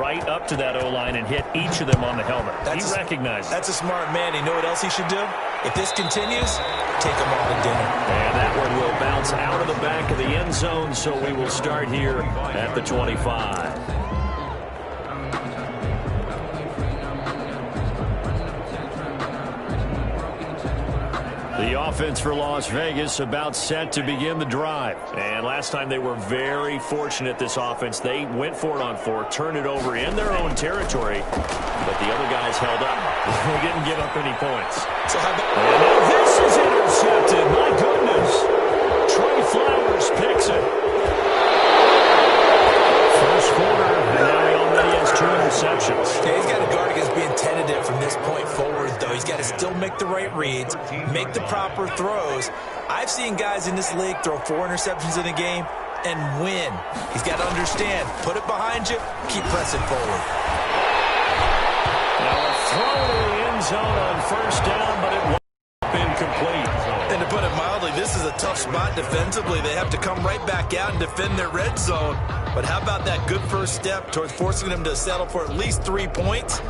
right up to that O-line and hit each of them on the helmet. He recognized it. That's a smart man. You know what else he should do? If this continues, take them all to dinner. And that one will bounce out of the back of the end zone, so we will start here at the 25. The offense for Las Vegas about set to begin the drive. And last time they were very fortunate, this offense. They went for it on 4, turned it over in their own territory, but the other guys held up. They didn't give up any points. So how about and now this is intercepted. My goodness. Trey Flowers picks it. First quarter, and now he already has 2 interceptions. Okay, he's got to guard against being tentative from this point forward, though. He's got to still make the right reads, make the proper throws. I've seen guys in this league throw 4 interceptions in a game and win. He's got to understand, put it behind you, keep pressing forward. Now a throw to the end zone on first down, but it won't be incomplete. And to put it mildly, this is a tough spot defensively. They have to come right back out and defend their red zone. But how about that good first step towards forcing them to settle for at least 3 points?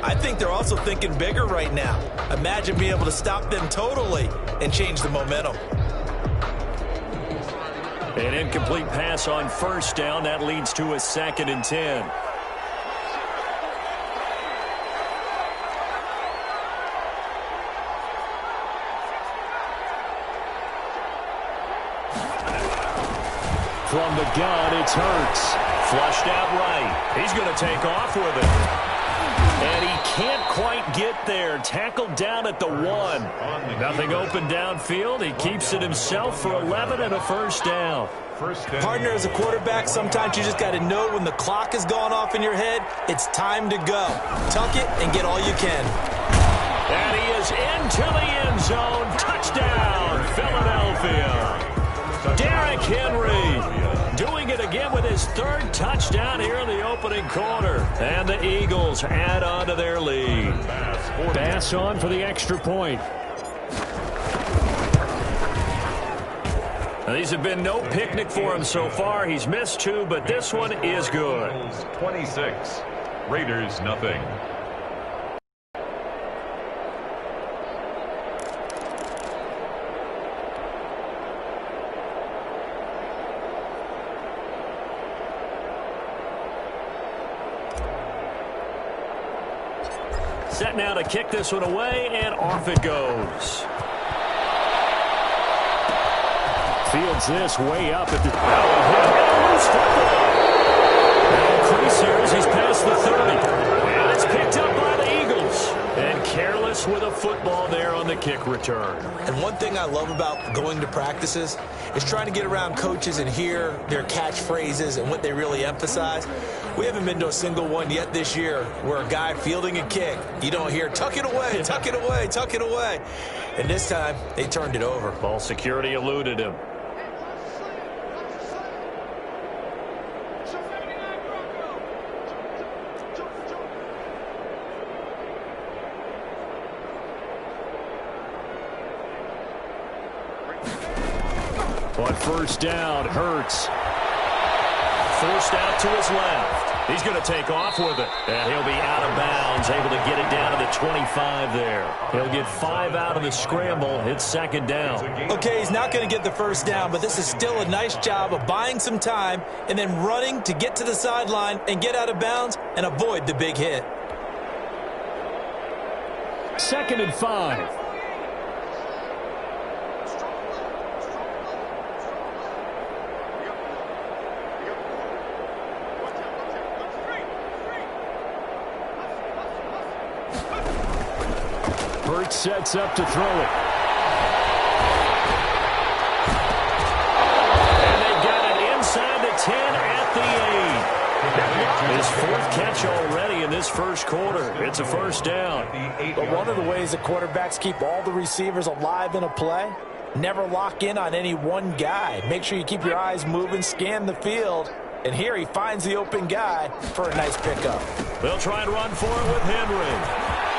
I think they're also thinking bigger right now. Imagine being able to stop them totally and change the momentum. An incomplete pass on first down. That leads to a 2nd and 10. From the gun, it's Hurts. Flushed out right. He's going to take off with it. And he can't quite get there. Tackled down at the 1. Nothing open downfield. He keeps it himself for 11 and a first down. Partner, as a quarterback, sometimes you just got to know when the clock has gone off in your head, it's time to go. Tuck it and get all you can. And he is into the end zone. Touchdown, Philadelphia. Derrick Henry doing it again with his 3rd touchdown here in the opening quarter. And the Eagles add on to their lead. Bass on for the extra point. Now, these have been no picnic for him so far. He's missed 2, but this one is good. 26, Raiders nothing. Set now to kick this one away, and off it goes. Fields this way up at the... Increase here as he's past the 30. And it's picked up by the Eagles. And careless with a football there on the kick return. And one thing I love about going to practices is trying to get around coaches and hear their catchphrases and what they really emphasize. We haven't been to a single one yet this year where a guy fielding a kick, you don't hear, tuck it away, tuck it away, tuck it away. And this time, they turned it over. Ball security eluded him. On first down, Hurts. Forced out to his left. He's going to take off with it. And he'll be out of bounds, able to get it down to the 25 there. He'll get 5 out of the scramble. It's 2nd down. Okay, he's not going to get the first down, but this is still a nice job of buying some time and then running to get to the sideline and get out of bounds and avoid the big hit. 2nd and 5. Hurts sets up to throw it. And they got it inside the 10 at the 8. His 4th catch already in this first quarter. It's a first down. But one of the ways that quarterbacks keep all the receivers alive in a play, never lock in on any one guy. Make sure you keep your eyes moving, scan the field. And here he finds the open guy for a nice pickup. They'll try and run for it with Henry.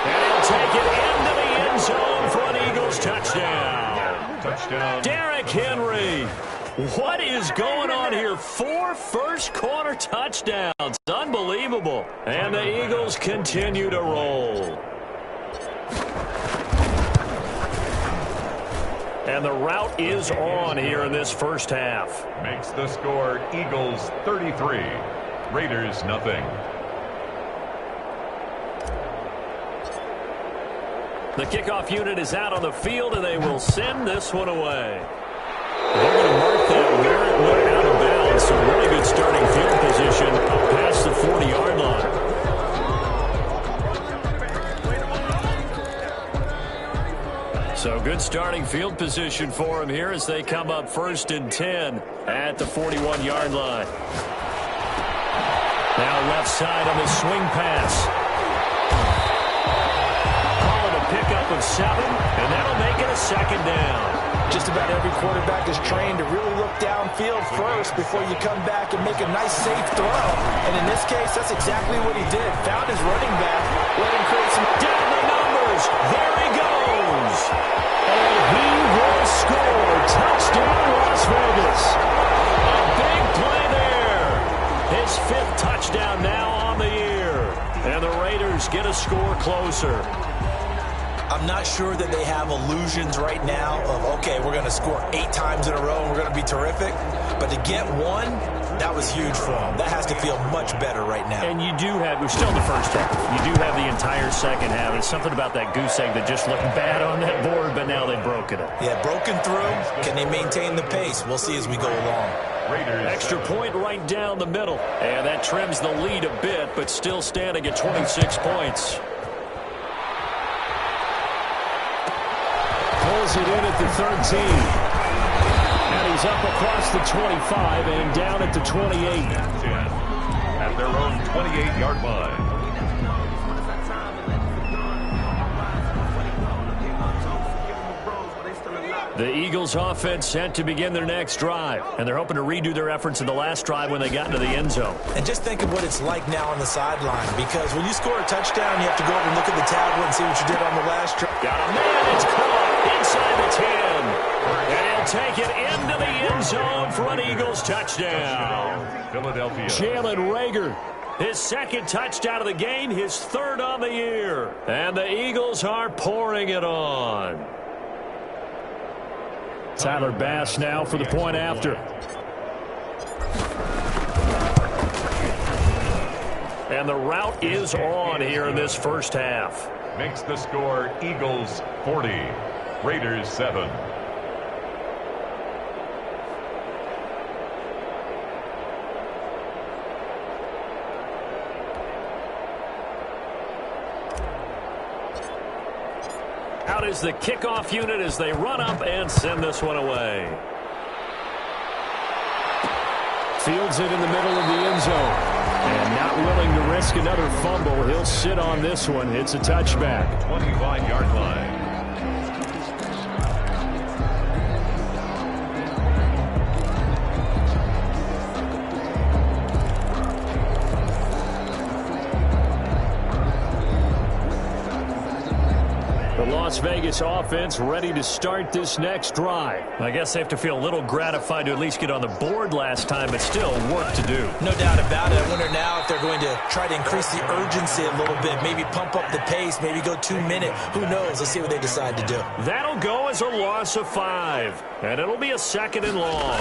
And he'll take it into the end zone for an Eagles touchdown. Touchdown. Derrick Henry. What is going on here? 4 first-quarter touchdowns. Unbelievable. And the Eagles continue to roll. And the route is on here in this first half. Makes the score Eagles 33, Raiders nothing. The kickoff unit is out on the field, and they will send this one away. They're going to mark that where it went out of bounds. So really good starting field position past the 40-yard line. So good starting field position for them here as they come up 1st and 10 at the 41-yard line. Now left side on the swing pass. Pickup of 7, and that'll make it a 2nd down. Just about every quarterback is trained to really look downfield first before you come back and make a nice, safe throw. And in this case, that's exactly what he did. Found his running back, let him create some... Down the numbers. There he goes. And he will score. Touchdown, Las Vegas. A big play there. His 5th touchdown now on the year. And the Raiders get a score closer. I'm not sure that they have illusions right now of, okay, we're going to score 8 times in a row and we're going to be terrific. But to get one, that was huge for them. That has to feel much better right now. And you do have, we're still in the first half. You do have the entire second half. It's something about that goose egg that just looked bad on that board, but now they've broken it. Yeah, broken through. Can they maintain the pace? We'll see as we go along. Raiders. Extra point right down the middle. And that trims the lead a bit, but still standing at 26 points. Pulls it in at the 13. And he's up across the 25 and down at the 28. At their own 28-yard line. The Eagles offense set to begin their next drive. And they're hoping to redo their efforts in the last drive when they got into the end zone. And just think of what it's like now on the sideline. Because when you score a touchdown, you have to go over and look at the tablet and see what you did on the last drive. Got a man. It's caught inside the 10. And he'll take it into the end zone for an Eagles touchdown. Philadelphia. Jalen Reagor. His 2nd touchdown of the game, his 3rd on the year. And the Eagles are pouring it on. Tyler Bass now for the point after. And the route is on here in this first half. Makes the score Eagles 40, Raiders 7. Out is the kickoff unit as they run up and send this one away. Fields it in the middle of the end zone. And not willing to risk another fumble. He'll sit on this one. It's a touchback. 25-yard line. The Las Vegas offense ready to start this next drive. I guess they have to feel a little gratified to at least get on the board last time, but still work to do. No doubt about it. I wonder now if they're going to try to increase the urgency a little bit, maybe pump up the pace, maybe go 2-minute. Who knows? Let's see what they decide to do. That'll go as a loss of 5, and it'll be a 2nd and long.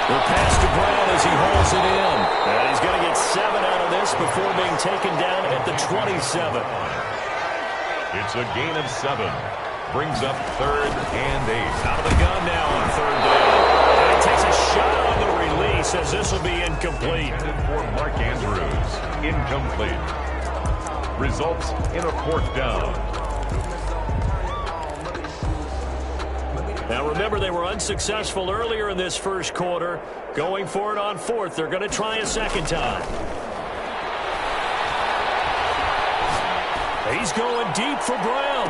The pass to Brown as he holds it in. And he's going to get 7 out of this before being taken down at the 27. It's a gain of 7. Brings up 3rd and 8. Out of the gun now on 3rd down. And he takes a shot on the release as this will be incomplete. For Mark Andrews. Incomplete. Results in a 4th down. Now remember, they were unsuccessful earlier in this first quarter. Going for it on 4th. They're going to try a 2nd time. He's going deep for Brown.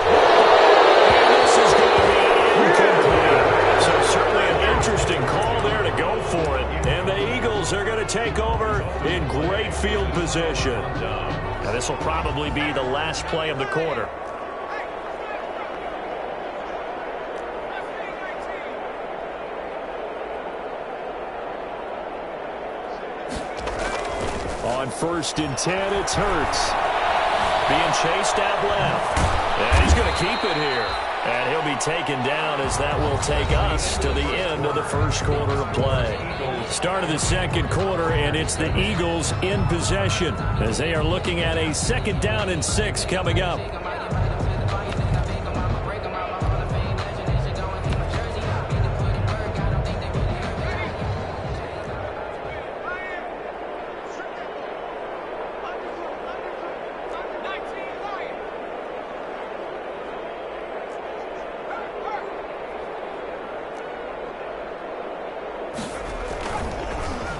And this is going to be incomplete. So certainly an interesting call there to go for it. And the Eagles are going to take over in great field position. Now this will probably be the last play of the quarter. On 1st and 10, it's Hurts. Being chased out left. And he's going to keep it here. And he'll be taken down as that will take us to the end of the first quarter of play. Start of the second quarter, and it's the Eagles in possession as they are looking at a 2nd down and 6 coming up.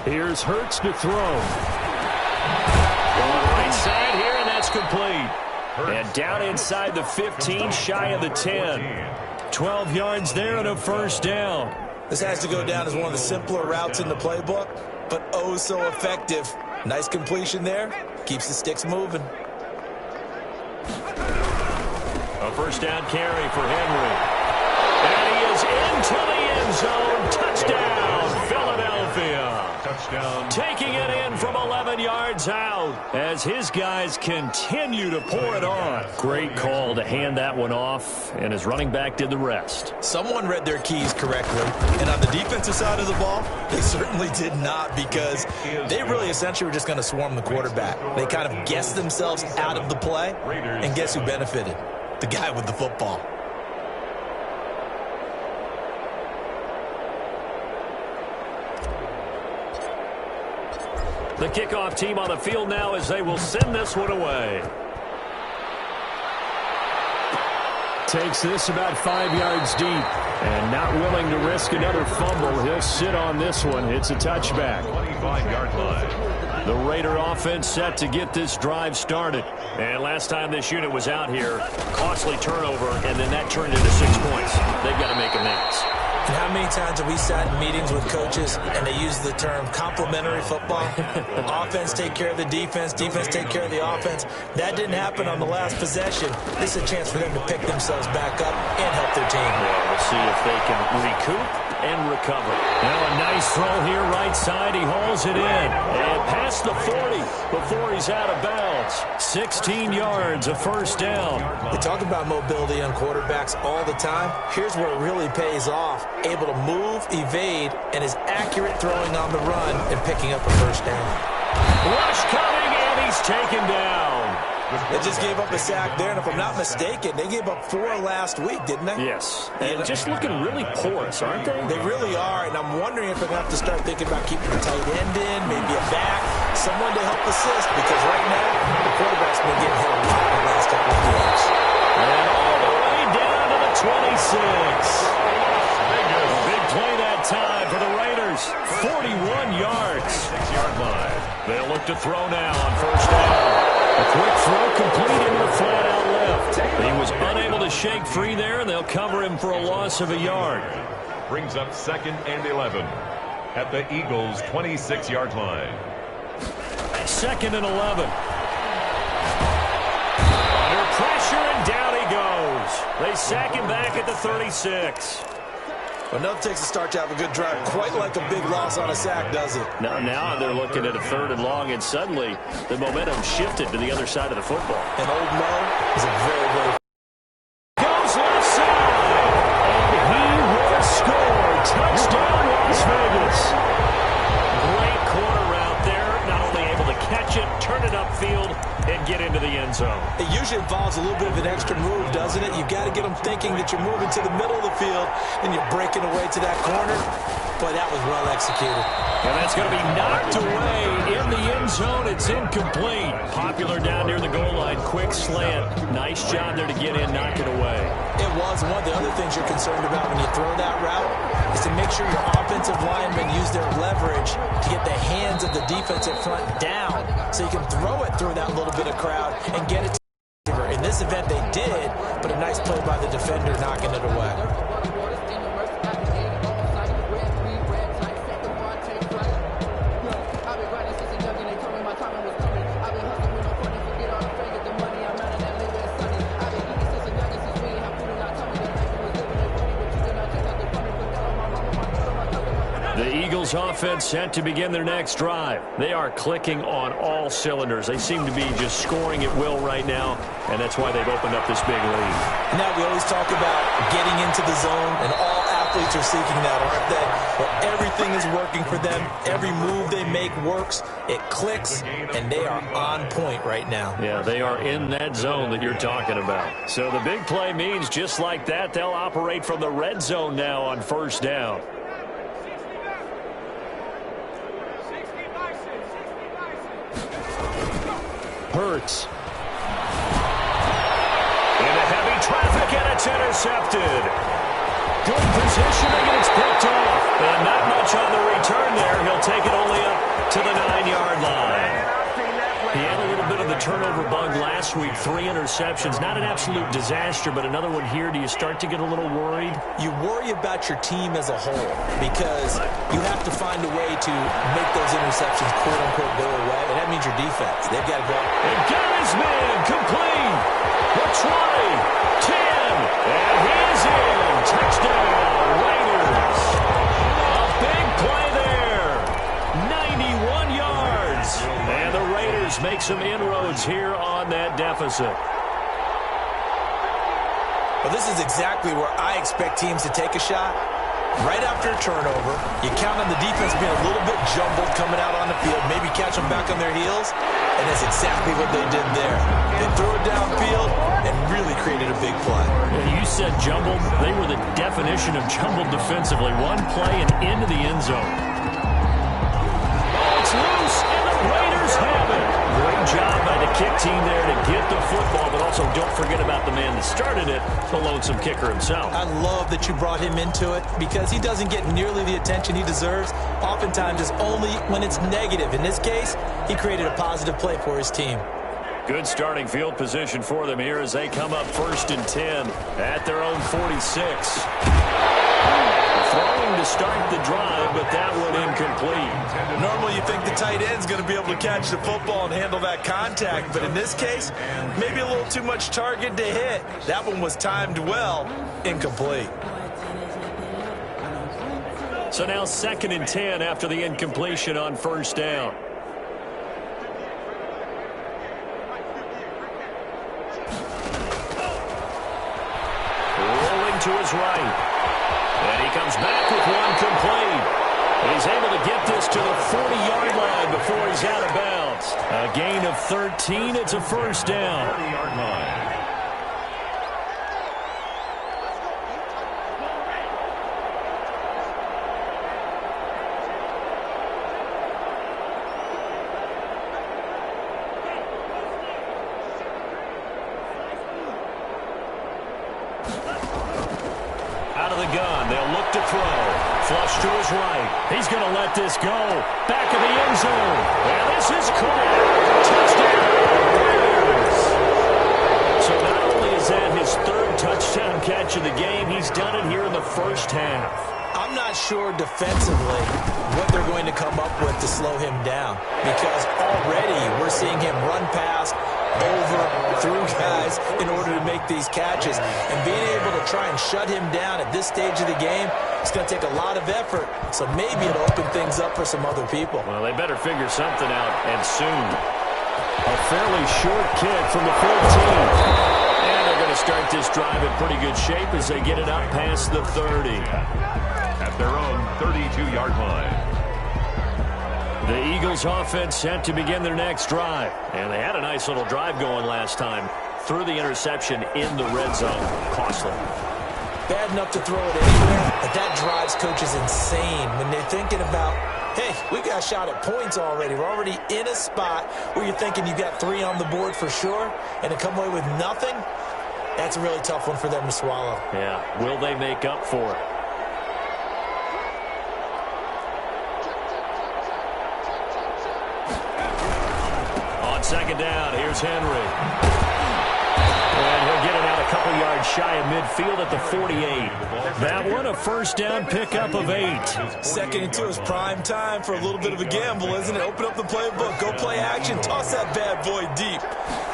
Here's Hurts to throw. Going right side here, and that's complete. And down inside the 15, shy of the 10. 12 yards there and a 1st down. This has to go down as one of the simpler routes in the playbook, but oh so effective. Nice completion there. Keeps the sticks moving. A 1st down carry for Henry. And he is into the end zone. Touchdown, Philadelphia. Touchdown. Taking it in from 11 yards out as his guys continue to pour it on. Great call to hand that one off, and his running back did the rest. Someone read their keys correctly, and on the defensive side of the ball, they certainly did not, because they really essentially were just going to swarm the quarterback. They kind of guessed themselves out of the play, and guess who benefited? The guy with the football. The kickoff team on the field now as they will send this one away. Takes this about 5 yards deep. And not willing to risk another fumble. He'll sit on this one. It's a touchback. 25-yard line. The Raider offense set to get this drive started. And last time this unit was out here, costly turnover, and then that turned into 6 points. They've got to make amends. And how many times have we sat in meetings with coaches and they use the term complementary football? Offense take care of the defense, defense take care of the offense. That didn't happen on the last possession. This is a chance for them to pick themselves back up and help their team. Yeah, we'll see if they can recoup and recover. Now a nice throw here right side. He hauls it in. And past the 40 before he's out of bounds. 16 yards, a 1st down. We talk about mobility on quarterbacks all the time. Here's where it really pays off. Able to move, evade, and is accurate throwing on the run and picking up a 1st down. Rush coming, and he's taken down. They just gave up a sack there, and if I'm not mistaken, they gave up 4 last week, didn't they? Yes, and just looking really porous, aren't they? They really are, and I'm wondering if they're going to have to start thinking about keeping a tight end in, maybe a back, someone to help assist, because right now, the quarterback's been getting hit a lot in the last couple of games. And all the way down to the 26. Big play that time for the Raiders. 41 yards. 6-yard line. They'll look to throw now on 1st down. A quick throw complete into the flat out left. He was unable to shake free there, and they'll cover him for a loss of a yard. Brings up 2nd and 11 at the Eagles' 26-yard line. 2nd and 11. Under pressure, and down he goes. They sack him back at the 36. Well, nothing takes a start to have a good drive quite like a big loss on a sack, does it? Now they're looking at a 3rd and long, and suddenly the momentum shifted to the other side of the football. And Old Mo is a very goes left side, and he will score. Touchdown, Las Vegas. Great corner route there. Not only able to catch it, turn it upfield, and get into the end zone. It usually involves a little bit of an extra move, doesn't it? You've got to get them thinking that you're moving to the middle of the field and you're breaking away to that corner. Boy, that was well executed. And that's going to be knocked away in the end zone. It's incomplete. Popular down near the goal line. Quick slant. Nice job there to get in, knock it away. It was. One of the other things you're concerned about when you throw that route is to make sure your offensive linemen use their leverage to get the hands of the defensive front down so you can throw it through that little bit of crowd and get it to the receiver. In this event, they did, but a nice play by the defender knocking it away. Eagles offense set to begin their next drive. They are clicking on all cylinders. They seem to be just scoring at will right now, and that's why they've opened up this big lead. Now we always talk about getting into the zone, and all athletes are seeking that, aren't they? Where everything is working for them. Every move they make works. It clicks, and they are on point right now. Yeah, they are in that zone that you're talking about. So the big play means just like that, they'll operate from the red zone now on first down. Hurts. Into heavy traffic, and it's intercepted. Good positioning, and it's picked off. And not much on the return there. He'll take it only up to the 9-yard line. He had a little bit of the turnover bug last week. 3 interceptions. Not an absolute disaster, but another one here. Do you start to get a little worried? You worry about your team as a whole because you have to find a way to make those interceptions, quote-unquote, go away, and that means your defense. They've got to go. And got his man complete. The 20, 10, and he's in. Touchdown, Raiders. A big play there. 91 yards. And the Raiders make some inroads here on that deficit. Well, this is exactly where I expect teams to take a shot. Right after a turnover, you count on the defense being a little bit jumbled coming out on the field, maybe catch them back on their heels, and that's exactly what they did there. They threw it downfield and really created a big play. You said jumbled. They were the definition of jumbled defensively. One play and into the end zone. Oh, it's loose, and the Raiders have it. Great job by the kick team there to get the football, but also don't forget about the man that started it, the lonesome kicker himself. I love that you brought him into it because he doesn't get nearly the attention he deserves. Oftentimes it's only when it's negative. In this case, he created a positive play for his team. Good starting field position for them here as they come up 1st and 10 at their own 46. Throwing to start the drive, but that one incomplete. Normally you think the tight end's going to be able to catch the football and handle that contact, but in this case, maybe a little too much target to hit. That one was timed well, incomplete. So now 2nd and 10 after the incompletion on 1st down. Rolling to his right. And he comes back with one complete. And he's able to get this to the 40-yard line before he's out of bounds. A gain of 13. It's a 1st down. 40-yard line. Out of the gun, they'll look to throw. Flush to his right. He's going to let this go. Back of the end zone. And this is caught. Touchdown, Raiders. So not only is that his 3rd touchdown catch of the game, he's done it here in the first half. I'm not sure defensively what they're going to come up with to slow him down because already we're seeing him run past, over, through guys in order to make these catches. And being able to try and shut him down at this stage of the game, it's going to take a lot of effort. So maybe it'll open things up for some other people. Well, they better figure something out, and soon. A fairly short kick from the 14. And they're going to start this drive in pretty good shape as they get it up past the 30. At their own 32-yard line. The Eagles offense set to begin their next drive. And they had a nice little drive going last time. Threw the interception in the red zone. Costly. Bad enough to throw it anywhere, but that drives coaches insane when they're thinking about, hey, we got a shot at points already. We're already in a spot where you're thinking you got 3 on the board for sure, and to come away with nothing, that's a really tough one for them to swallow. Yeah, will they make up for it? On 2nd down, here's Henry. And he'll get it out a couple yards shy of midfield at the 48. That one a 1st down pickup of 8. 2nd and 2 is prime time for a little bit of a gamble, isn't it? Open up the playbook, go play action, toss that bad boy deep.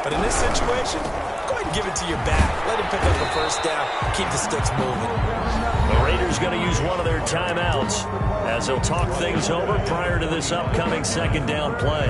But in this situation, go ahead and give it to your back. Let him pick up the first down. Keep the sticks moving. The Raiders going to use one of their timeouts as they'll talk things over prior to this upcoming second down play.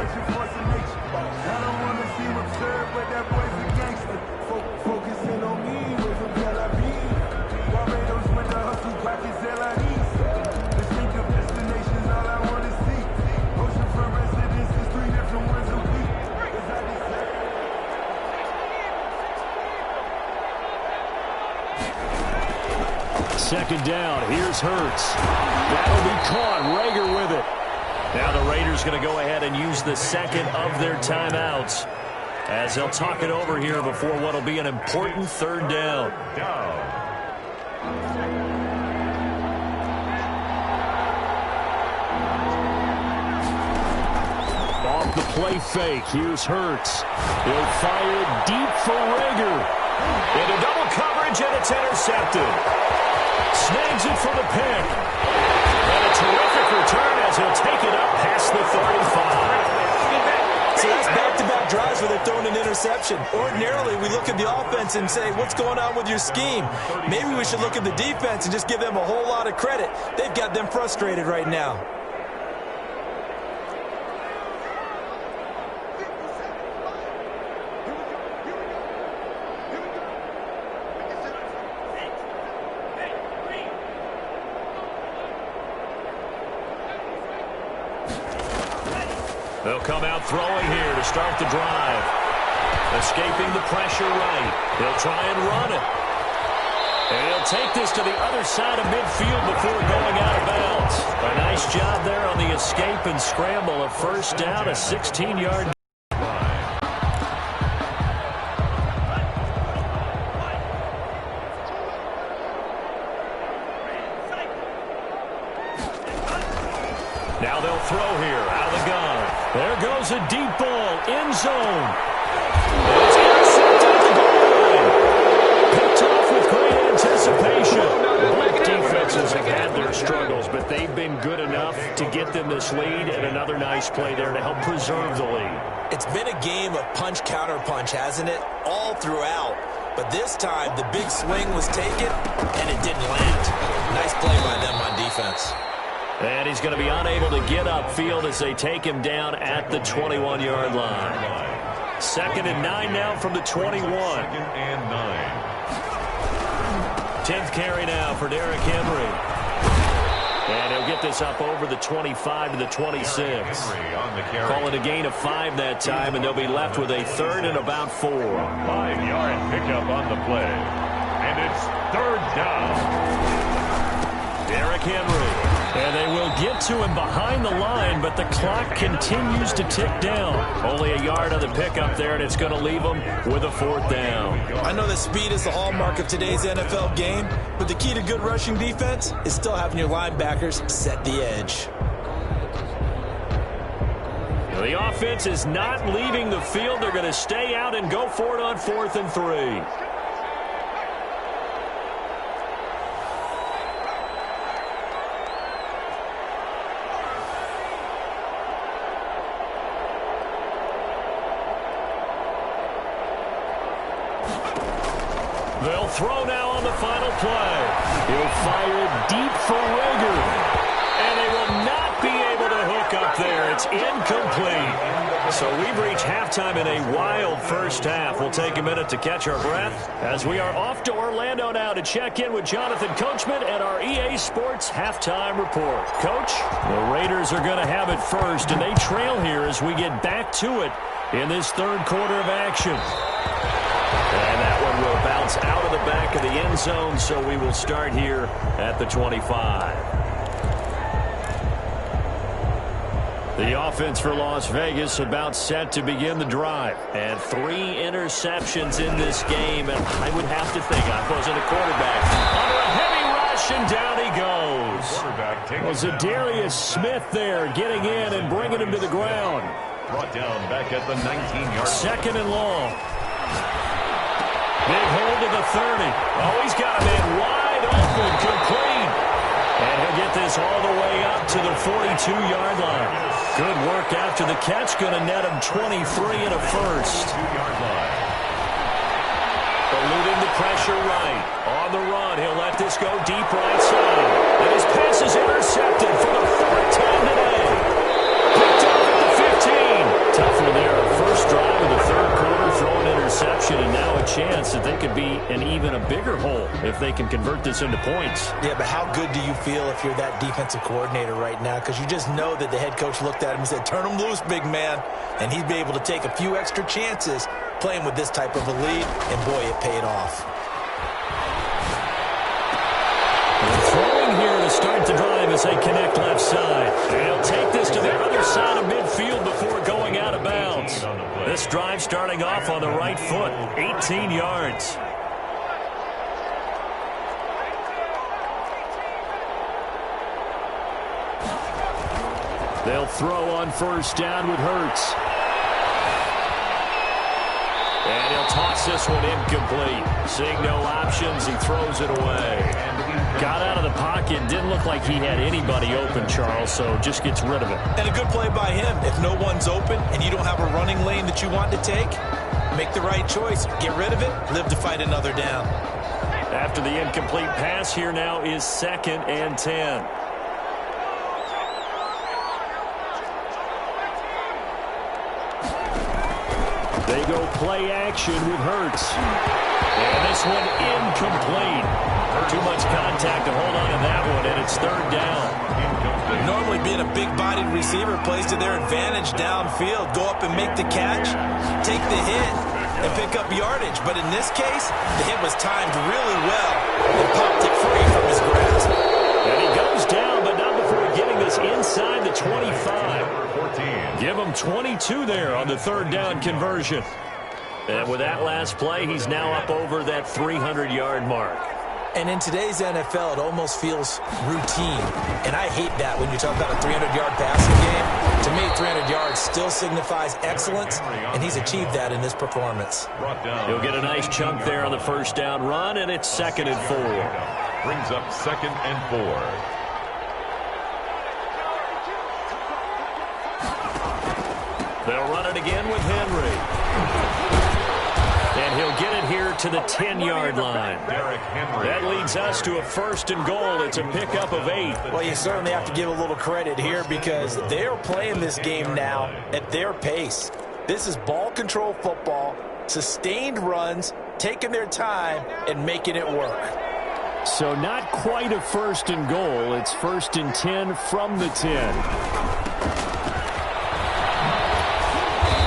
Second down. Here's Hurts. That'll be caught. Reagor with it. Now the Raiders going to go ahead and use the second of their timeouts as they'll talk it over here before what will be an important third down. Off the play fake. Here's Hurts. He'll fire it deep for Reagor. Into double coverage, and it's intercepted. Snags it for the pick. And a terrific return as he'll take it up past the 35. So that's back-to-back drives where they're throwing an interception. Ordinarily, we look at the offense and say, what's going on with your scheme? Maybe we should look at the defense and just give them a whole lot of credit. They've got them frustrated right now. They'll come out throwing here to start the drive. Escaping the pressure right. He'll try and run it. And he'll take this to the other side of midfield before going out of bounds. A nice job there on the escape and scramble. A first down, a 16-yard. Now they'll throw here out of the gun. There goes a deep ball, end zone. It's intercepted at the goal line. Picked off with great anticipation. Both defenses have had their struggles, but they've been good enough to get them this lead, and another nice play there to help preserve the lead. It's been a game of punch-counter-punch, hasn't it? All throughout. But this time, the big swing was taken, and it didn't land. Nice play by them on defense. And he's going to be unable to get upfield as they take him down at the 21-yard line. Second and 9 now from the 21. Second and 9. 10th carry now for Derrick Henry. And he'll get this up over the 25 to the 26. Call it a gain of 5 that time, and they'll be left with a third and about 4. 5-yard pickup on the play. And it's third down. Derrick Henry. And they will get to him behind the line, but the clock continues to tick down. Only a yard on the pickup there, and it's going to leave them with a fourth down. I know that speed is the hallmark of today's NFL game, but the key to good rushing defense is still having your linebackers set the edge. The offense is not leaving the field. They're going to stay out and go for it on 4th and 3. They'll throw now on the final play. He'll fire it deep for Reagor. And they will not be able to hook up there. It's incomplete. So we've reached halftime in a wild first half. We'll take a minute to catch our breath as we are off to Orlando now to check in with Jonathan Coachman and our EA Sports halftime report. Coach, the Raiders are going to have it first, and they trail here as we get back to it in this third quarter of action. And that one will bounce out of the back of the end zone, so we will start here at the 25. The offense for Las Vegas about set to begin the drive. And 3 interceptions in this game, and I would have to think I wasn't a quarterback. Under a heavy rush, and down he goes. Was Zadarius Smith there getting in and bringing him to the ground. Brought down back at the 19-yard. Second and long. Big hole to the 30. Oh, he's got a man wide open, complete. And he'll get this all the way up to the 42-yard line. Good work after the catch. Going to net him 23 and a first. 2-yard line. Eluding the pressure right. On the run, he'll let this go deep right side. And his pass is intercepted for the fourth time today. Picked up at the 15. Tough one there. First drive of the third quarter, throw an interception, and now a chance that they could be in even a bigger hole if they can convert this into points. Yeah, but how good do you feel if you're that defensive coordinator right now? Because you just know that the head coach looked at him and said, turn him loose, big man. And he'd be able to take a few extra chances playing with this type of a lead, and boy, it paid off. Throwing here to start the drive as they connect left side. And he'll take this to the other side of midfield before going out of bounds. This drive starting off on the right foot, 18 yards. They'll throw on first down with Hurts. And he'll toss this one incomplete. Seeing no options, he throws it away. Got out of the pocket. Didn't look like he had anybody open, Charles, so just gets rid of it. And a good play by him. If no one's open and you don't have a running lane that you want to take, make the right choice. Get rid of it. Live to fight another down. After the incomplete pass, here now is 2nd and 10. They go play action with Hurts. And this one incomplete. Too much contact to hold on to that one, and it's third down. Normally being a big-bodied receiver plays to their advantage downfield. Go up and make the catch, take the hit, and pick up yardage. But in this case, the hit was timed really well and popped it free from his grasp. And he goes down, but not before getting this inside the 25. Give him 22 there on the third down conversion. And with that last play, he's now up over that 300-yard mark. And in today's NFL, it almost feels routine. And I hate that when you talk about a 300-yard passing game. To me, 300 yards still signifies excellence, and he's achieved that in this performance. He'll get a nice chunk there on the first down run, and it's 2nd and 4. Brings up 2nd and 4. They'll run it again with Henry. And he'll get it here to the 10-yard line. Derrick Henry. That leads us to a 1st and goal. It's a pickup of 8. Well, you certainly have to give a little credit here because they're playing this game now at their pace. This is ball control football, sustained runs, taking their time, and making it work. So not quite a 1st and goal. It's 1st and 10 from the 10.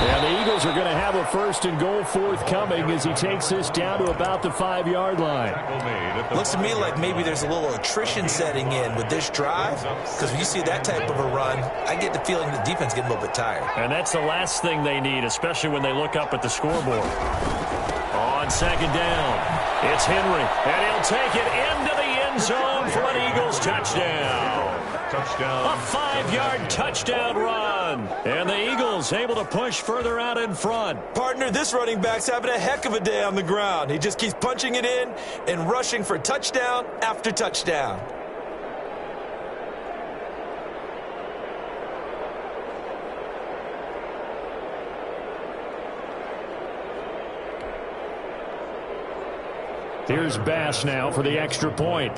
And the Eagles are going to have a 1st and goal forthcoming as he takes this down to about the 5-yard line. Looks to me like maybe there's a little attrition setting in with this drive, because when you see that type of a run, I get the feeling the defense getting a little bit tired. And that's the last thing they need, especially when they look up at the scoreboard. On 2nd down, it's Henry, and he'll take it into the end zone for an Eagles touchdown. A 5-yard touchdown run. And the Eagles able to push further out in front. Partner, this running back's having a heck of a day on the ground. He just keeps punching it in and rushing for touchdown after touchdown. Here's Bass now for the extra point.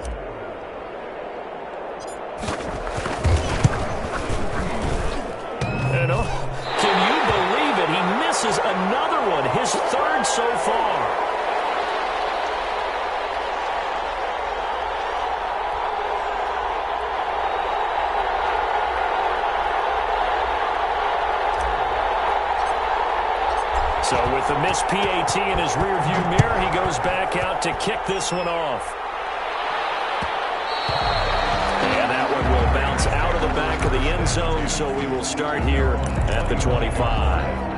And can you believe it? He misses another one, his 3rd so far. So with the missed PAT in his rearview mirror, he goes back out to kick this one off. And that one will bounce out of the back of the end zone, so we will start here at the 25.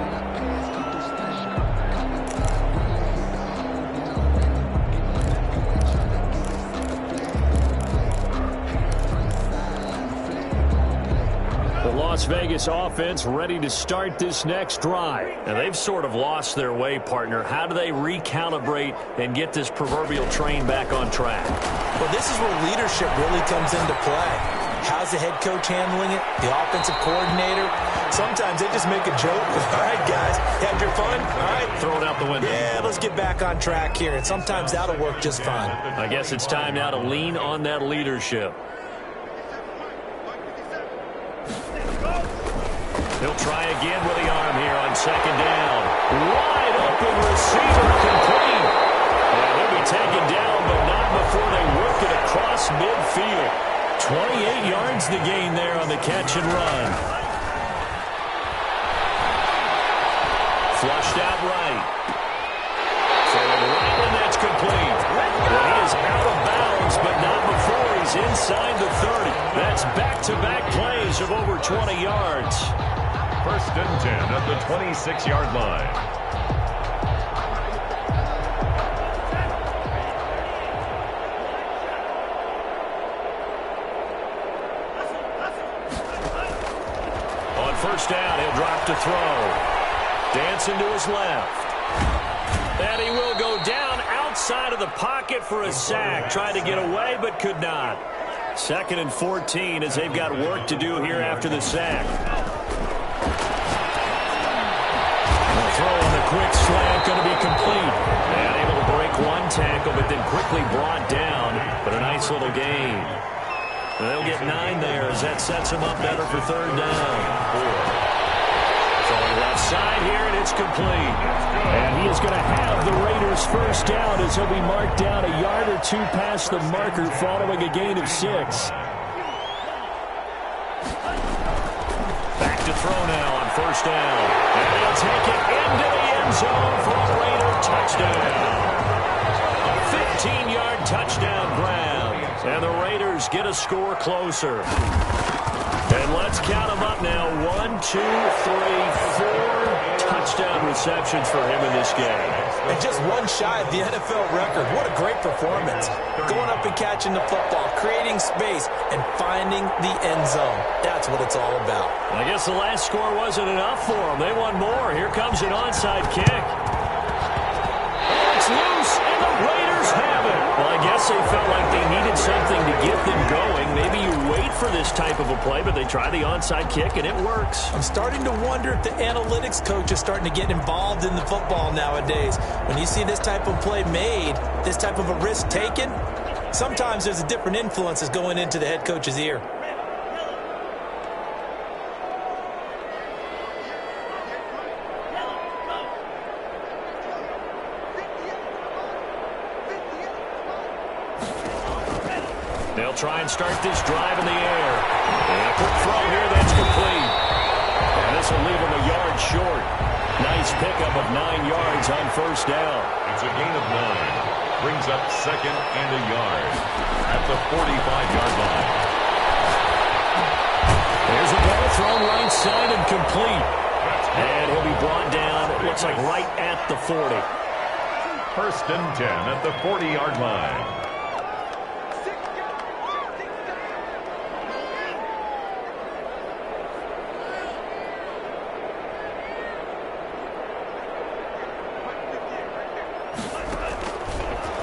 Las Vegas offense ready to start this next drive. And they've sort of lost their way, partner. How do they recalibrate and get this proverbial train back on track? Well, this is where leadership really comes into play. How's the head coach handling it? The offensive coordinator? Sometimes they just make a joke. All right, guys, had your fun? All right. Throw it out the window. Yeah, let's get back on track here, and sometimes that'll work just fine. I guess it's time now to lean on that leadership. He'll try again with the arm here on second down. Wide open receiver complete. And he'll be taken down, but not before they work it across midfield. 28 yards the gain there on the catch and run. Flushed out right. Forward right, and that's complete. Well, he is out of bounds, but not before he's inside the 30. That's back-to-back plays of over 20 yards. First and 10 at the 26-yard line. On first down, he'll drop to throw. Dancing to his left. And he will go down outside of the pocket for a sack. Tried to get away, but could not. 2nd and 14 as they've got work to do here after the sack. The throw on the quick slant going to be complete. And able to break one tackle, but then quickly brought down. But a nice little gain. And they'll get 9 there as that sets them up better for third down. Left side here, and it's complete. And he is going to have the Raiders first down as he'll be marked down a yard or two past the marker following a gain of 6. Back to throw now on first down. And he'll take it into the end zone for a Raider touchdown. A 15-yard touchdown grab. And the Raiders get a score closer. And let's count them up now. 1, 2, 3, 4 touchdown receptions for him in this game. And just one shy of the NFL record. What a great performance. Going up and catching the football, creating space, and finding the end zone. That's what it's all about. I guess the last score wasn't enough for them. They want more. Here comes an onside kick. It's loose, and the Raiders have it. Well, I guess they felt like they needed something to get them going. Maybe you wait for this type of a play, but they try the onside kick, and it works. I'm starting to wonder if the analytics coach is starting to get involved in the football nowadays. When you see this type of play made, this type of a risk taken, sometimes there's a different influence that's going into the head coach's ear. They'll try and start this drive in the air. And a quick throw here, that's complete. And this will leave them a yard short. Nice pickup of 9 yards on first down. It's a gain of 9. Brings up 2nd and a yard at the 45-yard line. There's a ball thrown right side and complete. And he'll be brought down, it looks like right at the 40. First and 10 at the 40-yard line.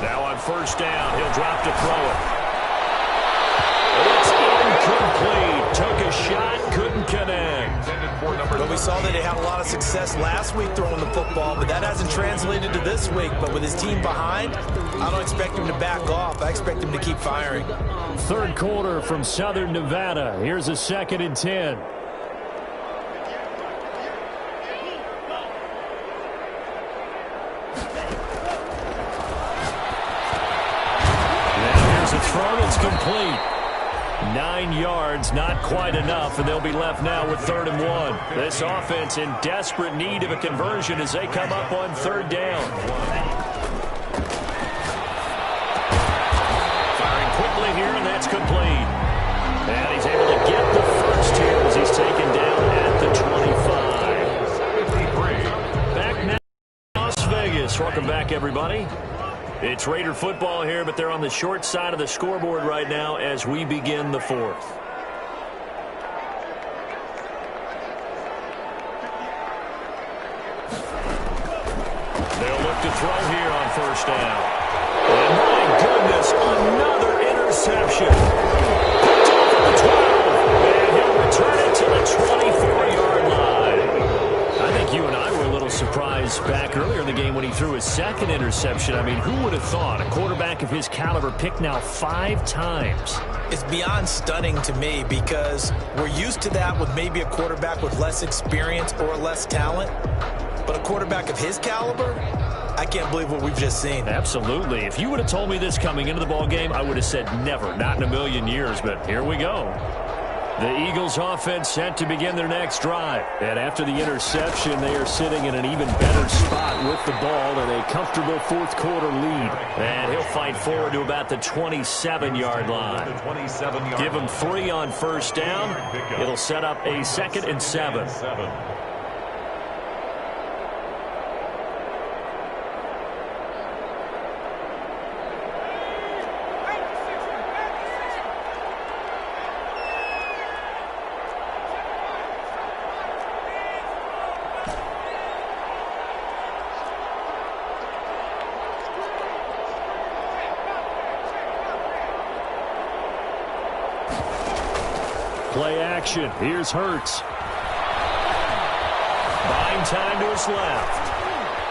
Now on first down, he'll drop to throw it. It's incomplete. Took a shot, couldn't connect. But we saw that they had a lot of success last week throwing the football, but that hasn't translated to this week. But with his team behind, I don't expect him to back off. I expect him to keep firing. Third quarter from Southern Nevada. Here's a 2nd and 10. It's thrown, it's complete. 9 yards, not quite enough, and they'll be left now with 3rd and 1. This offense in desperate need of a conversion as they come up on 3rd down. Firing quickly here, and that's complete. And he's able to get the first here as he's taken down at the 25. Back now, Las Vegas. Welcome back, everybody. It's Raider football here, but they're on the short side of the scoreboard right now as we begin the 4th. They'll look to throw here on first down. And my goodness, another interception. Picked off at the 12. return it to the 24-yard line. I think you and I were a little surprised back earlier in the game when he threw his second interception. I mean, who would have thought a quarterback of his caliber picked now 5 times? It's beyond stunning to me because we're used to that with maybe a quarterback with less experience or less talent. But a quarterback of his caliber, I can't believe what we've just seen. Absolutely. If you would have told me this coming into the ball game, I would have said never, not in a million years, but here we go. The Eagles offense set to begin their next drive. And after the interception, they are sitting in an even better spot with the ball and a comfortable fourth quarter lead. And he'll fight forward to about the 27-yard line. Give him 3 on first down. It'll set up a 2nd and 7. Play action. Here's Hurts. Buying time to his left.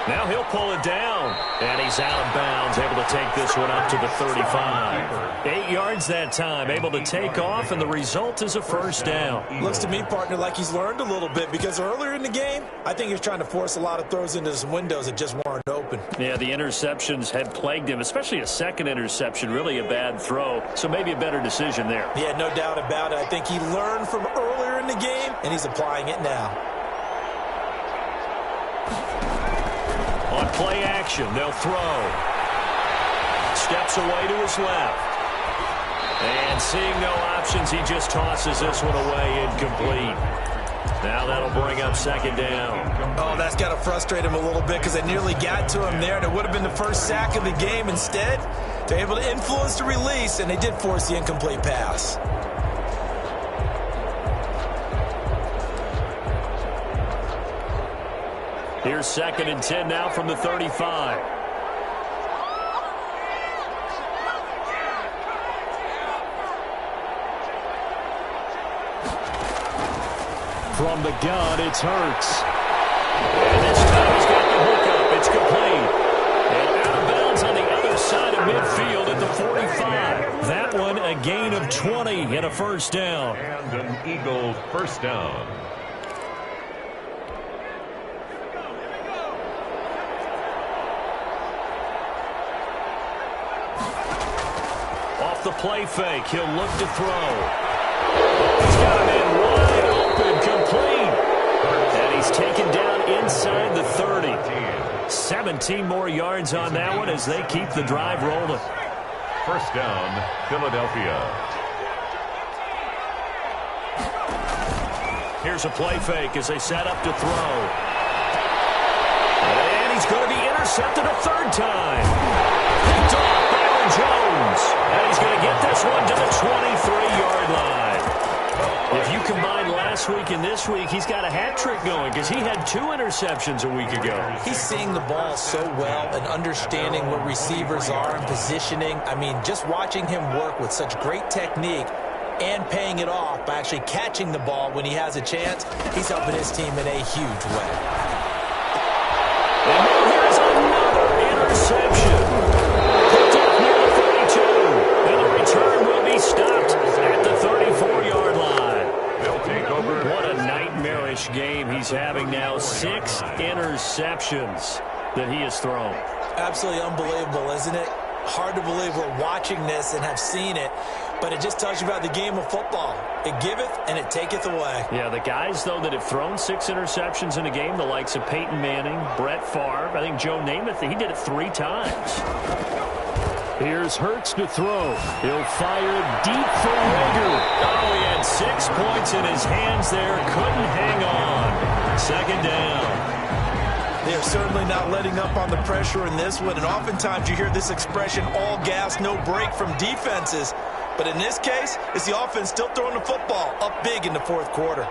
Now he'll pull it down. And he's out of bounds, able to take this one up to the 35. 8 yards that time, able to take off, and the result is a first down. Looks to me, partner, like he's learned a little bit because earlier in the game, I think he was trying to force a lot of throws into some windows that just weren't open. Yeah, the interceptions had plagued him, especially a second interception, really a bad throw. So maybe a better decision there. Yeah, no doubt about it. I think he learned from earlier in the game, and he's applying it now. On play action, they'll throw. Steps away to his left. And seeing no options, he just tosses this one away, incomplete. Now that'll bring up 2nd down. Oh, that's got to frustrate him a little bit because they nearly got to him there, and it would have been the first sack of the game. Instead, they're able to influence the release, and they did force the incomplete pass. Here's 2nd and 10 now from the 35. From the gun, it's Hurts. And this time he's got the hookup. It's complete. And out of bounds on the other side of midfield at the 45. That one a gain of 20 and a first down. And an Eagle first down. Off the play fake, he'll look to throw. He's got him in wide open, complete. And he's taken down inside the 30. 17 more yards on that one as they keep the drive rolling. First down, Philadelphia. Here's a play fake as they set up to throw. And he's going to be intercepted a 3rd time. Picked off by Aaron Jones. And he's going to get this one to the 23-yard line. If you combine last week and this week, he's got a hat trick going because he had 2 interceptions a week ago. He's seeing the ball so well and understanding what receivers are and positioning. I mean, just watching him work with such great technique and paying it off by actually catching the ball when he has a chance, he's helping his team in a huge way. And now here's another interception. Picked up near the 32. And the return will be stopped at the 34-yard line. They'll take over. What a nightmarish game he's having now. 6 interceptions that he has thrown. Absolutely unbelievable, isn't it? Hard to believe we're watching this and have seen it, but it just tells you about the game of football. It giveth and it taketh away. Yeah, the guys, though, that have thrown 6 interceptions in a game, the likes of Peyton Manning, Brett Favre, I think Joe Namath, he did it 3 times. Here's Hurts to throw. He'll fire deep for Rager. Oh, he had 6 points in his hands there. Couldn't hang on. 2nd down. They're certainly not letting up on the pressure in this one, and oftentimes you hear this expression, all gas, no break from defenses. But in this case, it's the offense still throwing the football up big in the 4th quarter.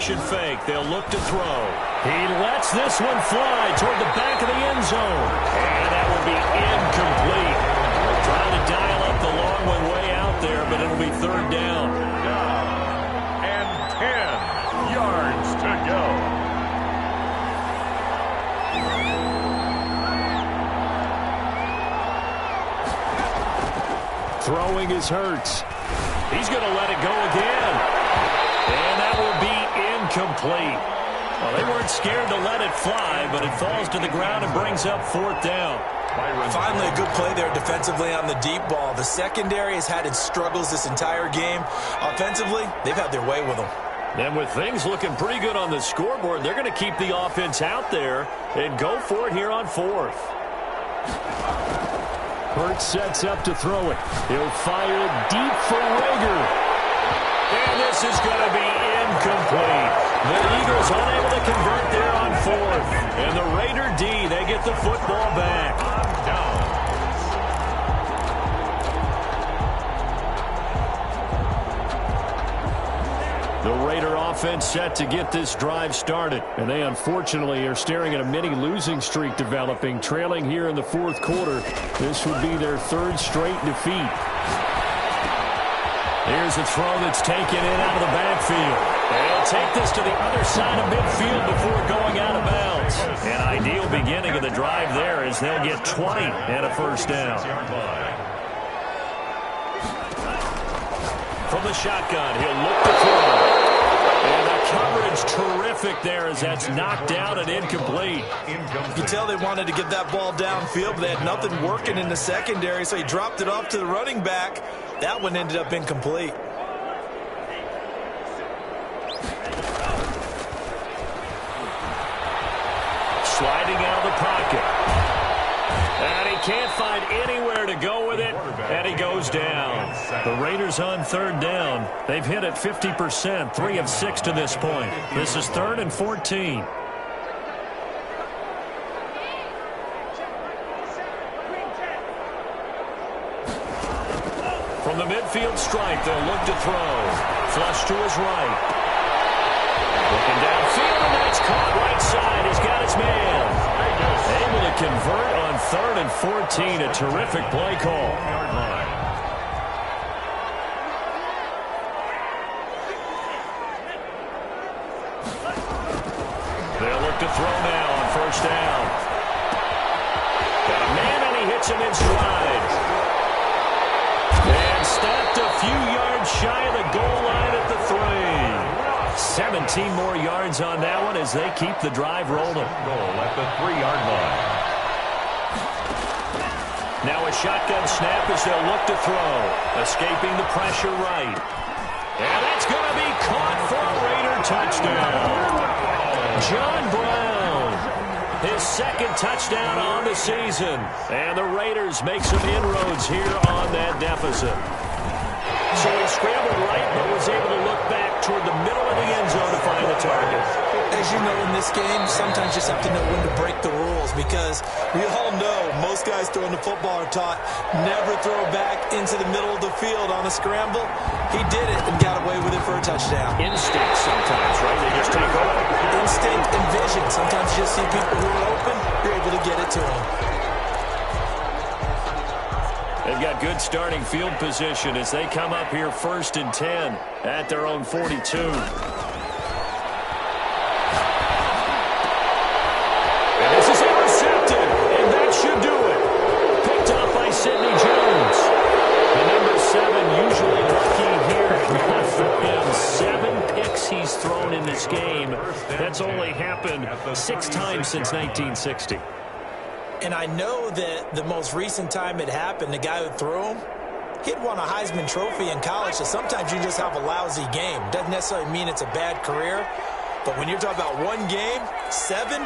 Play-action fake. They'll look to throw. He lets this one fly toward the back of the end zone. And that will be incomplete. Trying to dial up the long one way out there, but it'll be third down. And 10 yards to go. Throwing is Hurts. He's going to let it go again. And that will be incomplete. Well, they weren't scared to let it fly, but it falls to the ground and brings up fourth down. Finally, a good play there defensively on the deep ball. The secondary has had its struggles this entire game. Offensively, they've had their way with them. And with things looking pretty good on the scoreboard, they're going to keep the offense out there and go for it here on fourth. Hurts sets up to throw it. He'll fire it deep for Rager. And this is going to be incomplete. The Eagles unable to convert there on fourth. And the Raider D, they get the football back. The Raider offense set to get this drive started. And they unfortunately are staring at a mini losing streak developing, trailing here in the fourth quarter. This would be their third straight defeat. Here's a throw that's taken in out of the backfield. They'll take this to the other side of midfield before going out of bounds. An ideal beginning of the drive there as they'll get 20 and a first down. From the shotgun, he'll look to throw. And the coverage terrific there as that's knocked down and incomplete. You can tell they wanted to get that ball downfield, but they had nothing working in the secondary, so he dropped it off to the running back. That one ended up incomplete. Sliding out of the pocket. And he can't find anywhere to go with it, and he goes down. The Raiders on third down. They've hit it 50%, 3 of 6 to this point. This is 3rd and 14. From the midfield stripe, they'll look to throw. Flush to his right. Looking downfield, and that's caught right side. He's got his man. Able to convert on 3rd and 14. A terrific play call. They'll look to throw now on first down. Got a man, and he hits him in stride. And stopped a few yards shy of the goal line at the 3. 17 more yards on that one as they keep the drive rolling. Goal at the 3-yard line. Now a shotgun snap as they'll look to throw. Escaping the pressure right. And that's going to be caught for a Raider touchdown. John Brown, his second touchdown on the season. And the Raiders make some inroads here on that deficit. So he scrambled right, but was able to look back toward the middle of the end zone to find the target. As you know, in this game, sometimes you just have to know when to break the rules, because we all know most guys throwing the football are taught never throw back into the middle of the field on a scramble. He did it and got away with it for a touchdown. Instinct sometimes, right? They just take over. Instinct and vision. Sometimes you just see people who are open, you're able to get it to them. They've got good starting field position as they come up here 1st and 10 at their own 42. And this is intercepted, and that should do it. Picked up by Sidney Jones. The number 7 usually lucky here. Not for him. 7 picks he's thrown in this game. That's only happened 6 times since 1960. And I know that the most recent time it happened, the guy who threw him, he'd won a Heisman Trophy in college, so sometimes you just have a lousy game. Doesn't necessarily mean it's a bad career, but when you're talking about one game, 7,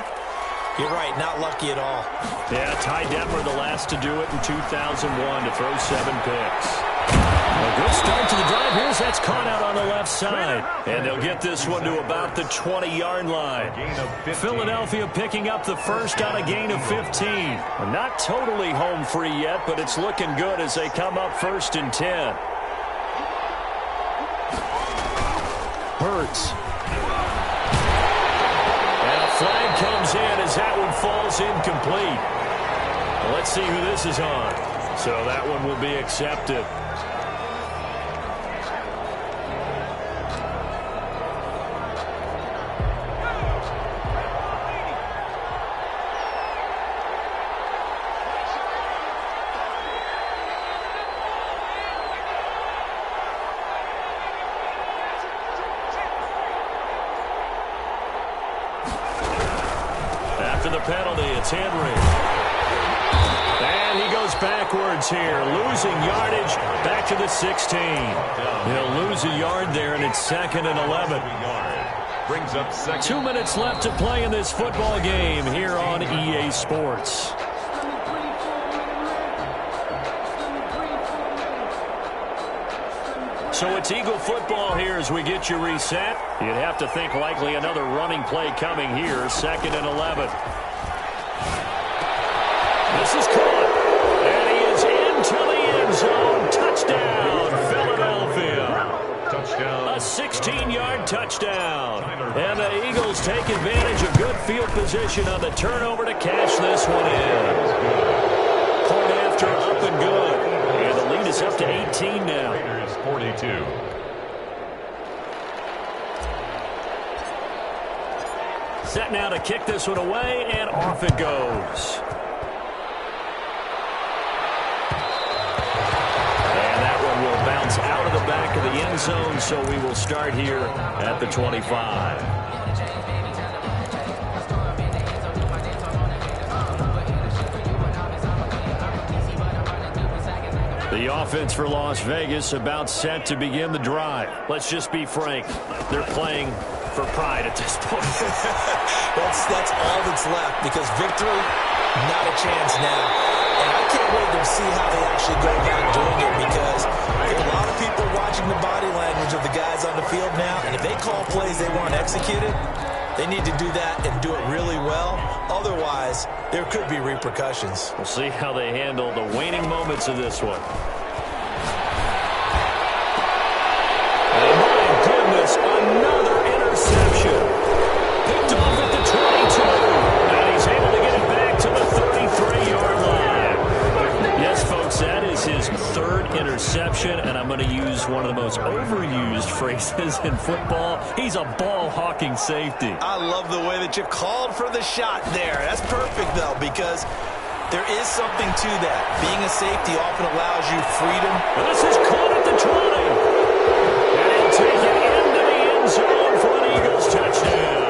you're right, not lucky at all. Yeah, Ty Detmer, the last to do it in 2001, to throw 7 picks. A good start to the drive. Here's that's caught out on the left side. And they'll get this one to about the 20-yard line. Philadelphia picking up the first on a gain of 15. Not totally home free yet, but it's looking good as they come up 1st and 10. Hurts. falls incomplete. Well, let's see who this is on. So that one will be accepted. After the penalty, it's Henry. And he goes backwards here, losing yardage back to the 16. He'll lose a yard there, and it's 2nd and 11. Brings up second. 2 minutes left to play in this football game here on EA Sports. So it's Eagle football here as we get you reset. You'd have to think likely another running play coming here, 2nd and 11. This is caught, and he is into the end zone. Touchdown, Philadelphia. Touchdown. A 16-yard touchdown. And the Eagles take advantage of good field position on the turnover to cash this one in. Point after up and good. And the lead is up to 18 now. Raiders 42. Set now to kick this one away, and off it goes. And that one will bounce out of the back of the end zone, so we will start here at the 25. The offense for Las Vegas about set to begin the drive. Let's just be frank. They're playing for pride at this point. that's all that's left, because victory, not a chance now. And I can't wait to see how they actually go about doing it, because there are a lot of people watching the body language of the guys on the field now, and if they call plays they want executed, they need to do that and do it really well. Otherwise, there could be repercussions. We'll see how they handle the waning moments of this one. Oh, my goodness, another interception. Picked off at the 22. And he's able to get it back to the 33-yard line. Yes, folks, that is his third interception, and I'm going to use one of the most overused phrases in football. He's a ball-hawking safety. I love the way that you called for the shot there. That's perfect, though, because there is something to that. Being a safety often allows you freedom. And this is caught at the 20. And he'll take it into the end zone for an Eagles touchdown.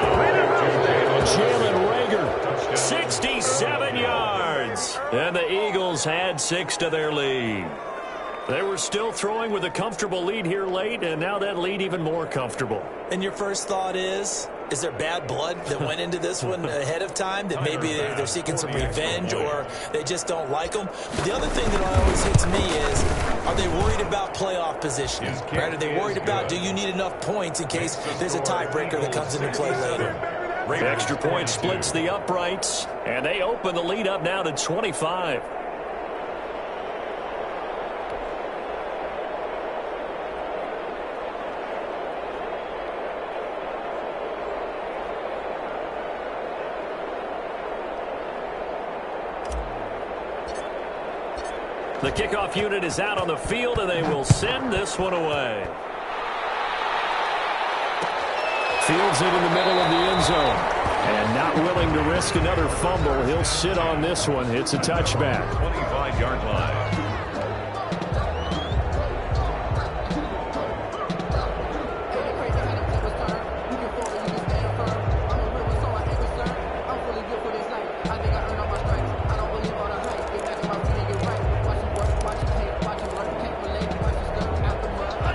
Jalen Reagor, 67 yards. And the Eagles had 6 to their lead. They were still throwing with a comfortable lead here late, and now that lead even more comfortable. And your first thought is there bad blood that went into this one ahead of time, that maybe they're seeking some revenge, or they just don't like them? But the other thing that always hits me is, are they worried about playoff positioning? Right? Are they worried about, do you need enough points in case there's a tiebreaker that comes into play later? Extra point splits the uprights, and they open the lead up now to 25. The kickoff unit is out on the field, and they will send this one away. Fields it in the middle of the end zone. And not willing to risk another fumble, he'll sit on this one. It's a touchback. 25-yard line.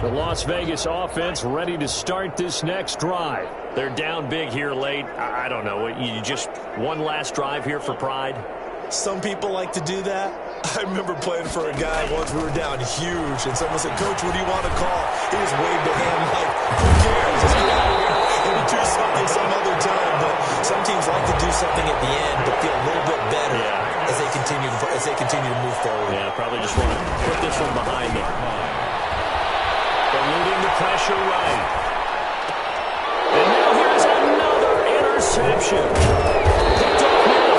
The Las Vegas offense ready to start this next drive. They're down big here late. I don't know. You just one last drive here for pride? Some people like to do that. I remember playing for a guy once. We were down huge, and someone said, "Coach, what do you want to call?" He just waved a hand like, "Who cares? Just get out of here and do something some other time." But some teams like to do something at the end to feel a little bit better as they continue to move forward. Yeah, probably just want to put this one behind them. Eluding the pressure right. And now here's another interception. Picked off near the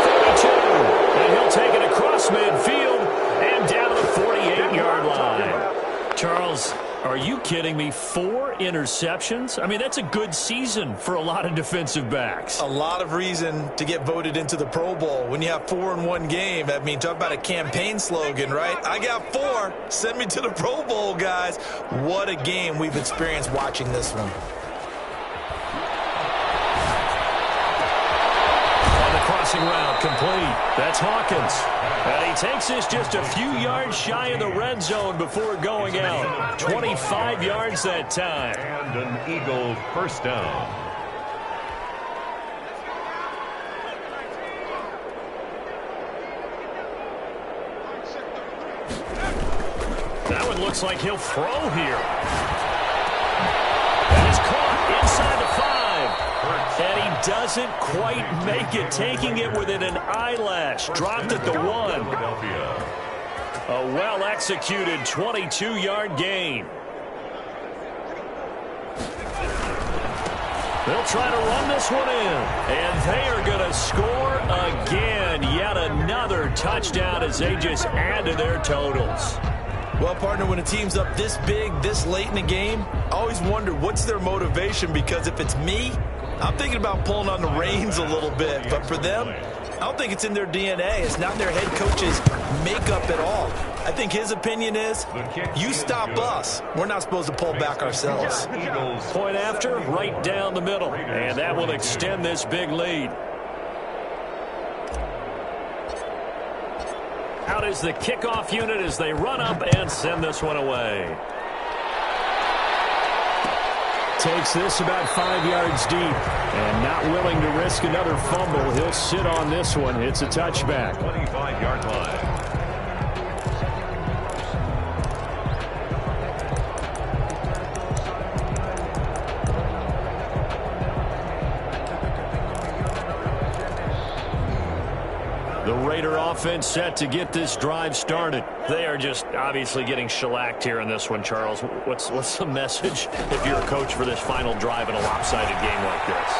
kidding me? 4 interceptions? I mean, that's a good season for a lot of defensive backs. A lot of reason to get voted into the Pro Bowl when you have 4 in one game. I mean, talk about a campaign slogan, right? I got 4. Send me to the Pro Bowl, guys. What a game we've experienced watching this one. Route complete. That's Hawkins. And he takes this just a few yards shy of the red zone before going out. 25 yards that time. And an Eagle first down. That one looks like he'll throw here. That is caught inside the 5. And he doesn't quite make it, taking it within an eyelash. Dropped at the 1. A well-executed 22-yard gain. They'll try to run this one in. And they are going to score again. Yet another touchdown as they just add to their totals. Well, partner, when a team's up this big, this late in the game, I always wonder what's their motivation, because if it's me, I'm thinking about pulling on the reins a little bit. But for them, I don't think it's in their DNA. It's not their head coach's makeup at all. I think his opinion is, you stop us, we're not supposed to pull back ourselves. Point after, right down the middle. And that will extend this big lead. Out is the kickoff unit as they run up and send this one away. Takes this about 5 yards deep. And not willing to risk another fumble. He'll sit on this one. It's a touchback. 25-yard line. The Raider offense set to get this drive started. They are just obviously getting shellacked here in this one, Charles. What's the message if you're a coach for this final drive in a lopsided game like this?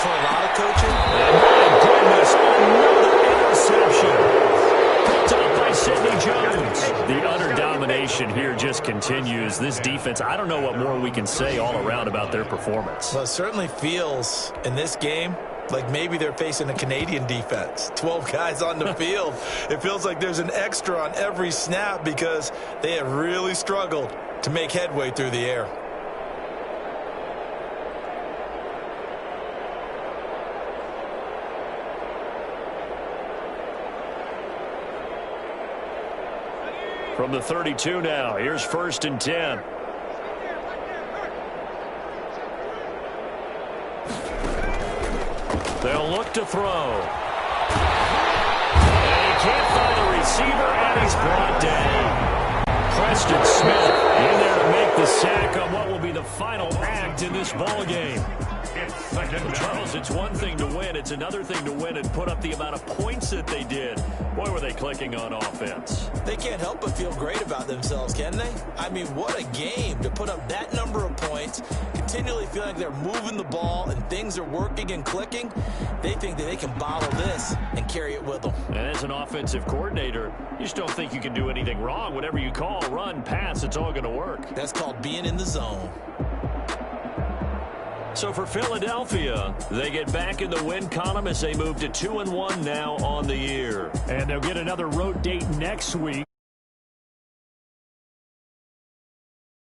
For a lot of coaching, my goodness, another interception. Picked up by Sidney Jones. The utter domination here just continues. This defense, I don't know what more we can say all around about their performance. well, it certainly feels in this game like maybe they're facing a Canadian defense. 12 guys on the field. It feels like there's an extra on every snap because they have really struggled to make headway through the air. From the 32 now, here's 1st and 10. They'll look to throw. And he can't find the receiver, and he's brought down. Preston Smith in there to make the sack on what will be the final act in this ball game. Charles, it's one thing to win. It's another thing to win and put up the amount of points that they did. Boy, were they clicking on offense. They can't help but feel great about themselves, can they? I mean, what a game to put up that number of points, continually feeling like they're moving the ball and things are working and clicking. They think that they can bottle this and carry it with them. And as an offensive coordinator, you just don't think you can do anything wrong. Whatever you call, run, pass, it's all going to work. That's called being in the zone. So for Philadelphia, they get back in the win column as they move to 2-1 now on the year. And they'll get another road date next week.